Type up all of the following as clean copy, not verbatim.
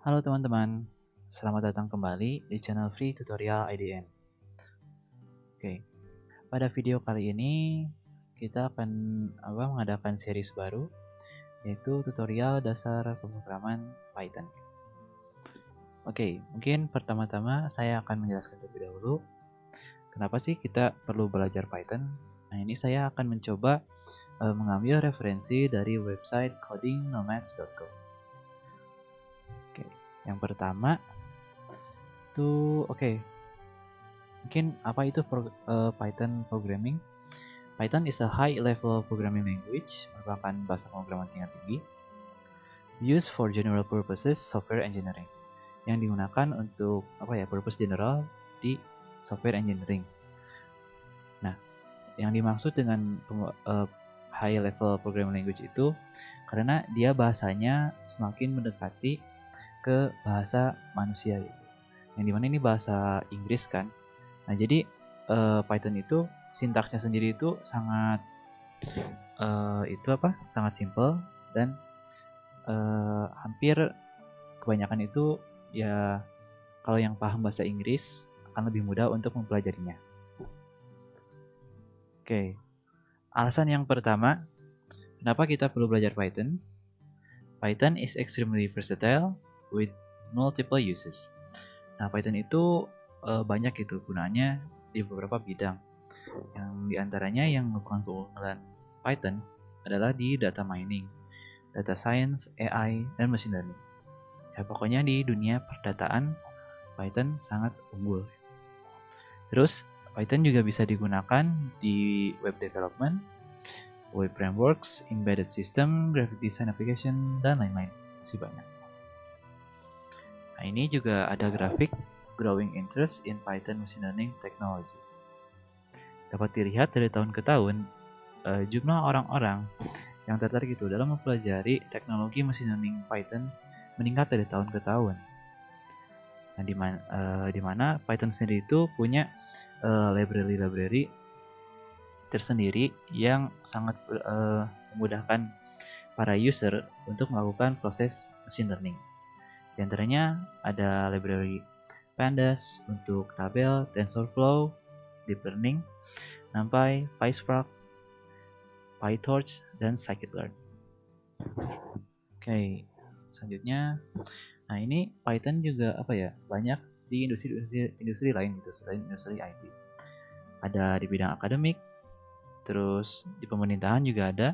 Halo teman-teman, selamat datang kembali di channel Free Tutorial IDN. Oke, pada video kali ini kita akan mengadakan series baru, yaitu tutorial dasar pemrograman Python. Oke, mungkin pertama-tama saya akan menjelaskan terlebih dahulu kenapa sih kita perlu belajar Python. Nah, ini saya akan mencoba mengambil referensi dari website codingnomads.com. Oke, yang pertama itu mungkin apa itu Python programming? Python is a high-level programming language, merupakan bahasa pemrograman tingkat tinggi, used for general purposes software engineering, yang digunakan untuk purpose general di software engineering. Nah, yang dimaksud dengan high-level programming language itu karena dia bahasanya semakin mendekati ke bahasa manusia gitu. Yang dimana ini bahasa Inggris kan. Nah, jadi Python itu sintaksnya sendiri itu sangat sangat simple dan hampir kebanyakan itu ya kalau yang paham bahasa Inggris akan lebih mudah untuk mempelajarinya. Oke, alasan yang pertama, kenapa kita perlu belajar Python? Python is extremely versatile with multiple uses. Nah, Python itu banyak itu gunanya di beberapa bidang. Yang diantaranya yang merupakan keunggulan Python adalah di data mining, data science, AI, dan machine learning. Ya, pokoknya di dunia perdataan, Python sangat unggul. Terus, Python juga bisa digunakan di web development, web frameworks, embedded system, graphic design application, dan lain-lain. Masih banyak. Nah, ini juga ada grafik growing interest in Python machine learning technologies. Dapat dilihat dari tahun ke tahun, jumlah orang-orang yang tertarik itu dalam mempelajari teknologi machine learning Python meningkat dari tahun ke tahun. Nah, di mana Python sendiri itu punya library tersendiri yang sangat memudahkan para user untuk melakukan proses machine learning. Di antaranya ada library Pandas untuk tabel, TensorFlow, Deep Learning, NumPy, PySpark, PyTorch, dan Scikit-learn. Oke, selanjutnya, nah ini Python juga banyak di industri lain gitu selain industri IT. Ada di bidang akademik, terus di pemerintahan juga ada.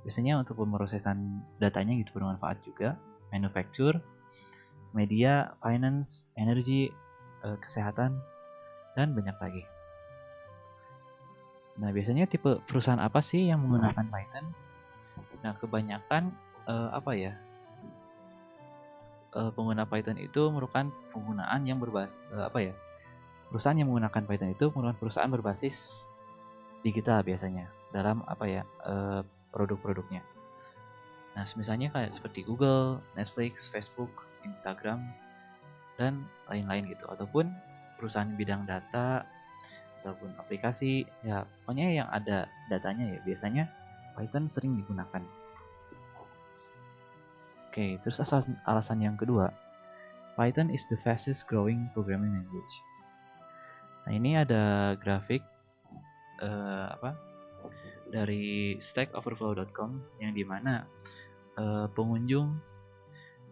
Biasanya untuk pemrosesan datanya gitu bermanfaat juga. Manufacture, media, finance, energi, kesehatan, dan banyak lagi. Nah, biasanya tipe perusahaan apa sih yang menggunakan Python? Nah, kebanyakan pengguna Python itu merupakan penggunaan yang perusahaan yang menggunakan Python itu merupakan perusahaan berbasis digital biasanya dalam produk-produknya. Nah, misalnya kayak seperti Google, Netflix, Facebook, Instagram, dan lain-lain gitu. Ataupun perusahaan bidang data, ataupun aplikasi, ya pokoknya yang ada datanya ya biasanya Python sering digunakan. Oke, terus alasan yang kedua, Python is the fastest growing programming language. Nah, ini ada grafik dari stackoverflow.com yang dimana pengunjung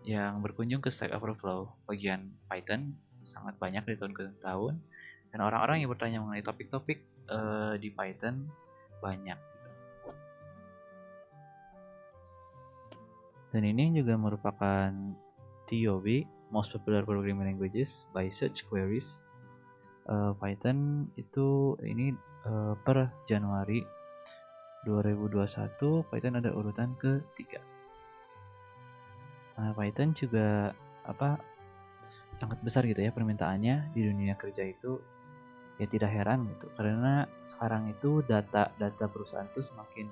yang berkunjung ke Stack Overflow bagian Python sangat banyak dari tahun ke tahun, dan orang-orang yang bertanya mengenai topik-topik di Python banyak gitu. Dan ini juga merupakan TOB, Most Popular Programming Languages by Search Queries. Python itu ini per Januari 2021 Python ada urutan ke-3. Nah, Python juga sangat besar gitu ya permintaannya di dunia kerja itu, ya tidak heran gitu karena sekarang itu data perusahaan itu semakin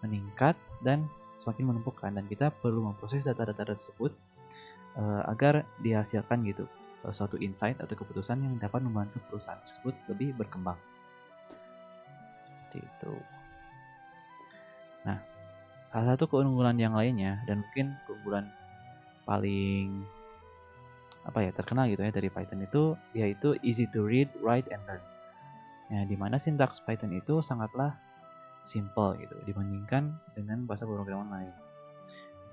meningkat dan semakin menumpukan, dan kita perlu memproses data-data tersebut agar dihasilkan gitu suatu insight atau keputusan yang dapat membantu perusahaan tersebut lebih berkembang. Seperti itu. Nah, salah satu keunggulan yang lainnya dan mungkin keunggulan paling terkenal gitu ya dari Python itu, yaitu easy to read, write, and learn. Nah, di mana sintaks Python itu sangatlah simple gitu dibandingkan dengan bahasa pemrograman lain.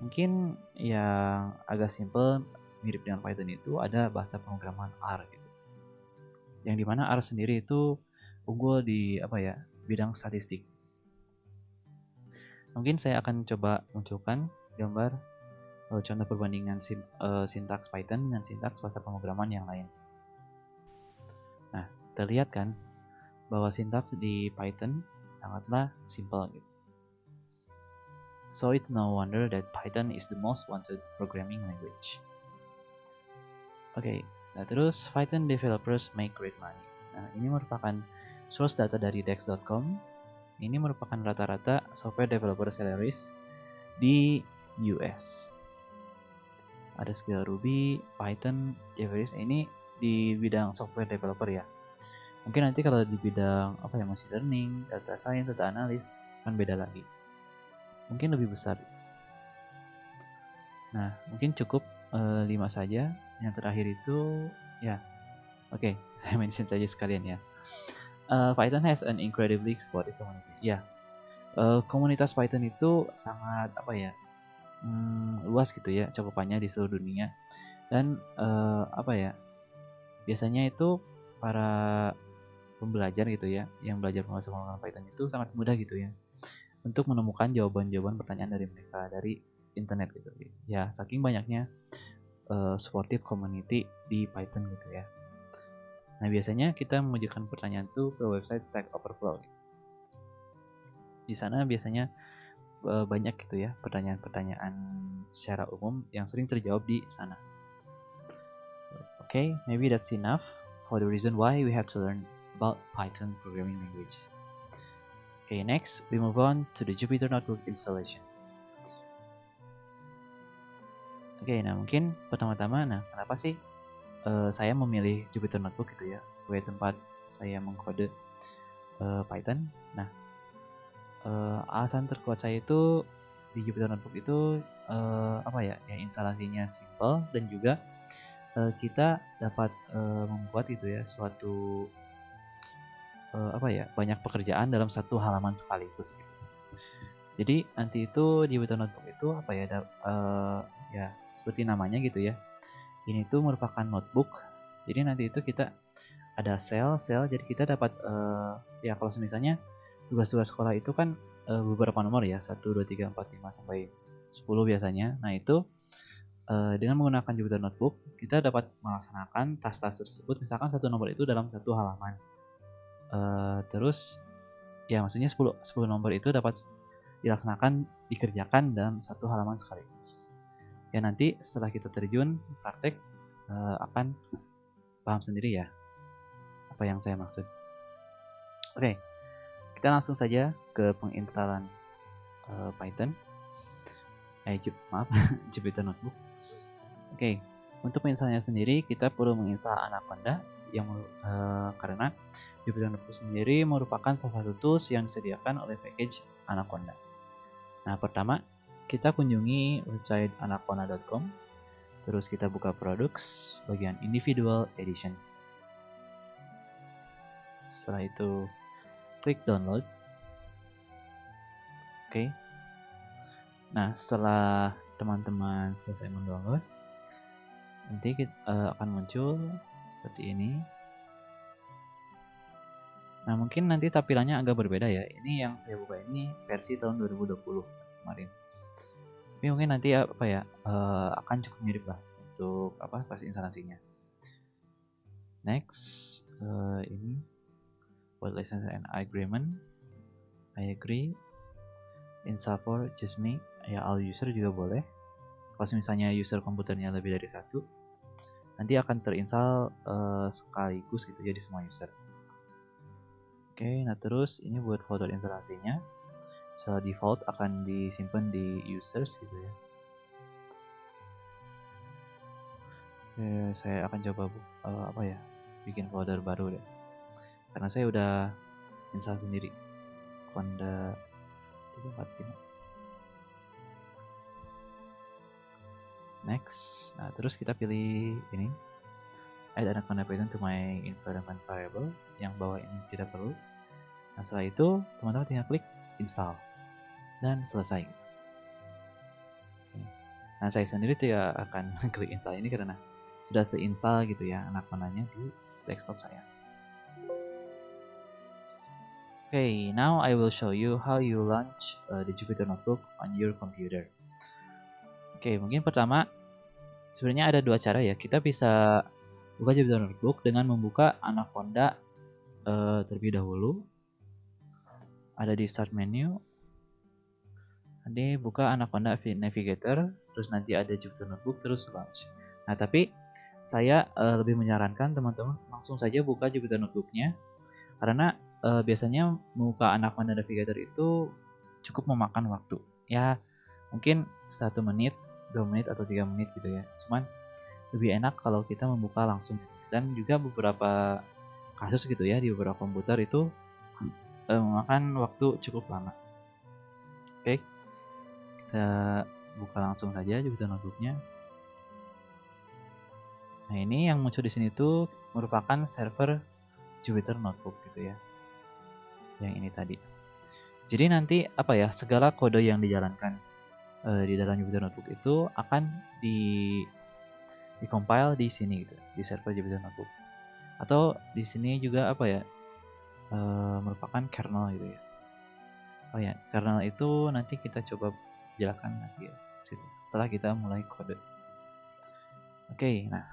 Mungkin yang agak simple mirip dengan Python itu ada bahasa pemrograman R gitu. Yang dimana R sendiri itu unggul di bidang statistik. Mungkin saya akan coba munculkan gambar contoh perbandingan sintaks Python dengan sintaks bahasa pemrograman yang lain. Nah, terlihat kan bahwa sintaks di Python sangatlah simple gitu. So it's no wonder that Python is the most wanted programming language. Oke, nah terus Python developers make great money. Nah, ini merupakan source data dari dex.com. Ini merupakan rata-rata software developer salaries di US. Ada skill Ruby, Python, Java. Ini di bidang software developer ya. Mungkin nanti kalau di bidang machine learning, data science, data analyst kan beda lagi. Mungkin lebih besar. Nah, mungkin cukup 5 saja. Yang terakhir itu saya mention saja sekalian ya. Python has an incredibly supportive community. Ya, komunitas Python itu sangat luas gitu ya cakupannya di seluruh dunia. Dan biasanya itu para pembelajar gitu ya, yang belajar pemrograman Python itu sangat mudah gitu ya untuk menemukan jawaban-jawaban pertanyaan dari mereka dari internet gitu ya, saking banyaknya supportive community di Python gitu ya. Nah, biasanya kita mengajukan pertanyaan tuh ke website Stack Overflow. Di sana biasanya banyak gitu ya pertanyaan-pertanyaan secara umum yang sering terjawab di sana. Okay, maybe that's enough for the reason why we have to learn about Python programming language. Okay, next we move on to the Jupyter Notebook installation. Oke, nah mungkin pertama-tama, kenapa sih saya memilih Jupyter Notebook gitu ya sebagai tempat saya mengkode Python? Nah, alasan terkuat saya itu di Jupyter Notebook itu instalasinya simple dan juga kita dapat membuat gitu ya suatu banyak pekerjaan dalam satu halaman sekaligus gitu. Jadi nanti itu di Jupyter Notebook itu seperti namanya gitu ya. Ini tuh merupakan notebook. Jadi nanti itu kita ada sel, jadi kita dapat kalau misalnya tugas-tugas sekolah itu kan beberapa nomor ya, 1, 2, 3, 4, 5 sampai 10 biasanya. Nah, itu dengan menggunakan Jupyter Notebook, kita dapat melaksanakan tas-tas tersebut, misalkan satu nomor itu dalam satu halaman. Terus ya maksudnya 10 nomor itu dapat dikerjakan dalam satu halaman sekaligus. Ya nanti setelah kita terjun praktek akan paham sendiri ya apa yang saya maksud. Oke, kita langsung saja ke penginstalan Python. Jupyter Notebook. Oke, untuk menginstalnya sendiri kita perlu menginstal Anaconda karena Jupyter Notebook sendiri merupakan salah satu tools yang disediakan oleh package Anaconda. Nah, pertama kita kunjungi website anaconda.com. Terus kita buka products bagian individual edition. Setelah itu klik download. Oke. Nah, setelah teman-teman selesai mendownload, nanti kita akan muncul seperti ini. Nah, mungkin nanti tampilannya agak berbeda ya. Ini yang saya buka ini versi tahun 2020 kemarin. Tapi mungkin nanti akan cukup mirip lah untuk pas instalasinya. Next, ini buat license and agreement. I agree. Install for just me. Ya, all user juga boleh. Kalau misalnya user komputernya lebih dari 1, nanti akan terinstall sekaligus gitu ya di semua user. Oke, nah terus ini buat folder instalasinya. So default akan disimpan di users gitu ya. Oke, saya akan coba bikin folder baru deh. Karena saya udah install sendiri. Conda 345. next. Nah, terus kita pilih ini, add anaconda Python to my environment variable, yang bawah ini tidak perlu. Nah, setelah itu teman-teman tinggal klik install dan selesai. Nah, saya sendiri tidak akan klik install ini karena sudah terinstall gitu ya Anacondanya di desktop saya. Okay, now I will show you how you launch the Jupyter Notebook on your computer. Oke, mungkin pertama sebenarnya ada dua cara ya. Kita bisa buka Jupyter Notebook dengan membuka Anaconda terlebih dahulu. Ada di Start menu. Nanti buka Anaconda Navigator, terus nanti ada Jupyter Notebook, terus launch. Nah, tapi saya lebih menyarankan teman-teman langsung saja buka Jupyter Notebook-nya, karena biasanya membuka Anaconda Navigator itu cukup memakan waktu. Ya, mungkin 1 menit, 2 menit, atau 3 menit gitu ya. Cuman lebih enak kalau kita membuka langsung. Dan juga beberapa kasus gitu ya, di beberapa komputer itu memakan waktu cukup lama. Oke, kita buka langsung saja Jupyter Notebook-nya. Nah, ini yang muncul di sini tuh merupakan server Jupyter Notebook gitu ya. Yang ini tadi. Jadi nanti apa ya, segala kode yang dijalankan di dalam Jupyter Notebook itu akan di-compile di sini gitu, di server Jupyter Notebook. Atau di sini juga apa ya, merupakan kernel gitu ya. Oh ya, kernel itu nanti kita coba jelaskan nanti ya, setelah kita mulai kode. Oke, nah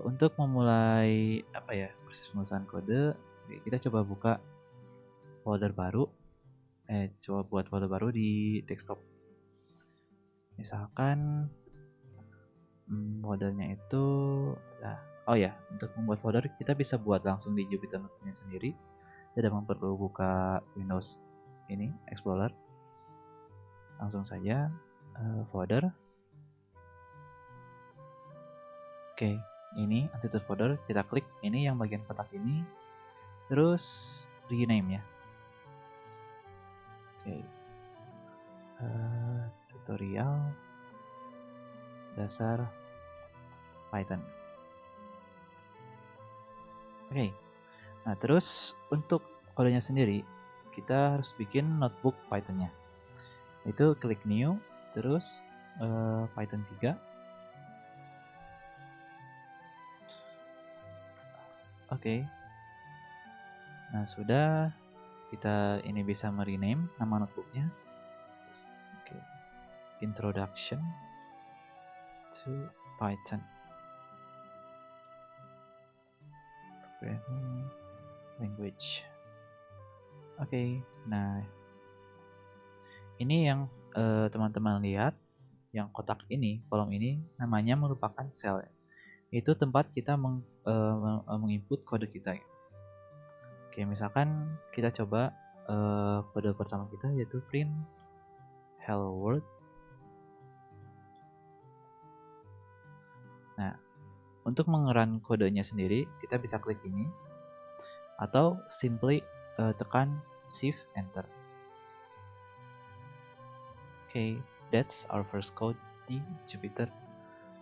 untuk memulai apa ya, proses penulisan kode, kita coba buka folder baru. Coba buat folder baru di desktop. Misalkan foldernya itu, oh ya, untuk membuat folder kita bisa buat langsung di Jupyter Notebook-nya sendiri. Tidak perlu buka Windows ini Explorer. Langsung saja folder. Oke, ini untitled folder, kita klik ini yang bagian kotak ini, terus rename ya. Oke, tutorial dasar Python. Oke, nah terus untuk kodenya sendiri kita harus bikin notebook Python-nya. Itu klik new, terus Python 3. Oke. Nah, sudah, kita ini bisa merename nama notebooknya. Oke. Introduction to Python. Programming language. Oke. Nah, ini yang teman-teman lihat, yang kotak ini, kolom ini namanya merupakan cell. Itu tempat kita menginput kode kita. Oke, misalkan kita coba kode pertama kita yaitu print hello world. Nah, untuk mengerun kodenya sendiri kita bisa klik ini atau simply tekan shift enter. Oke, that's our first code di Jupyter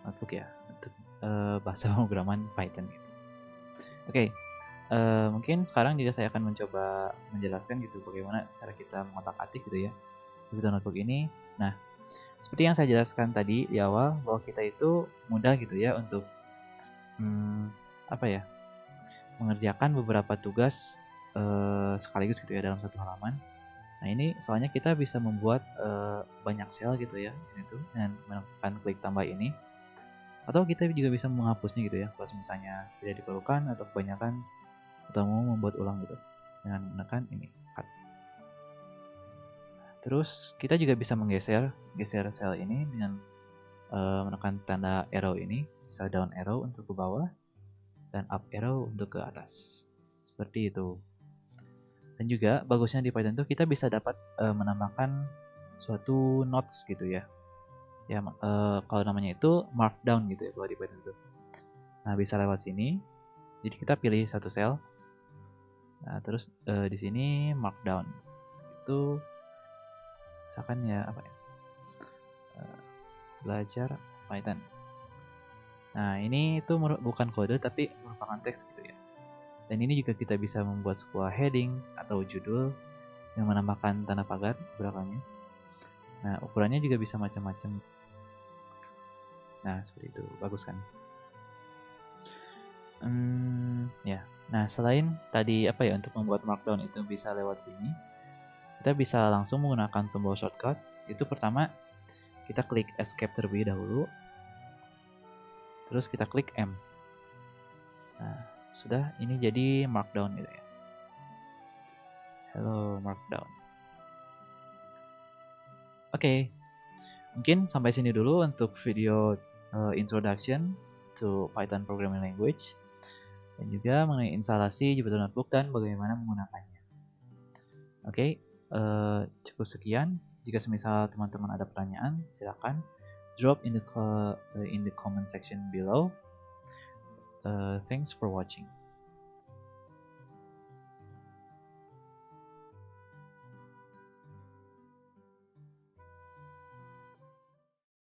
Notebook ya, untuk bahasa pemrograman Python gitu. Oke. Mungkin sekarang juga saya akan mencoba menjelaskan gitu bagaimana cara kita mengotak-atik gitu ya Jupyter Notebook ini. Nah, seperti yang saya jelaskan tadi di awal bahwa kita itu mudah gitu ya untuk apa ya, mengerjakan beberapa tugas sekaligus gitu ya dalam satu halaman. Nah, ini soalnya kita bisa membuat banyak sel gitu ya di sini tuh dengan menekan klik tambah ini. Atau kita juga bisa menghapusnya gitu ya kalau misalnya tidak diperlukan atau kebanyakan atau mau membuat ulang gitu dengan menekan ini cut. Terus kita juga bisa geser sel ini dengan menekan tanda arrow ini, bisa down arrow untuk ke bawah dan up arrow untuk ke atas, seperti itu. Dan juga bagusnya di Python itu kita bisa dapat menambahkan suatu notes gitu ya. Ya kalau namanya itu markdown gitu ya kalau di Python itu. Nah, bisa lewat sini. Jadi kita pilih satu sel. Nah, terus di sini markdown itu misalkan ya apa ya, belajar Python. Nah, ini itu bukan kode tapi merupakan teks gitu ya. Dan ini juga kita bisa membuat sebuah heading atau judul yang menambahkan tanda pagar belakangnya. Nah, ukurannya juga bisa macam-macam. Nah, seperti itu. Bagus kan? Ya. Nah, selain tadi untuk membuat markdown itu bisa lewat sini, kita bisa langsung menggunakan tombol shortcut. Itu pertama, kita klik escape terlebih dahulu. Terus kita klik M. Nah, sudah, ini jadi markdown gitu ya. Hello markdown. Oke. Mungkin sampai sini dulu untuk video introduction to Python programming language, dan juga mengenai instalasi Jupyter Notebook dan bagaimana menggunakannya. Oke, cukup sekian. Jika semisal teman-teman ada pertanyaan, silakan drop in the comment section below. Thanks for watching.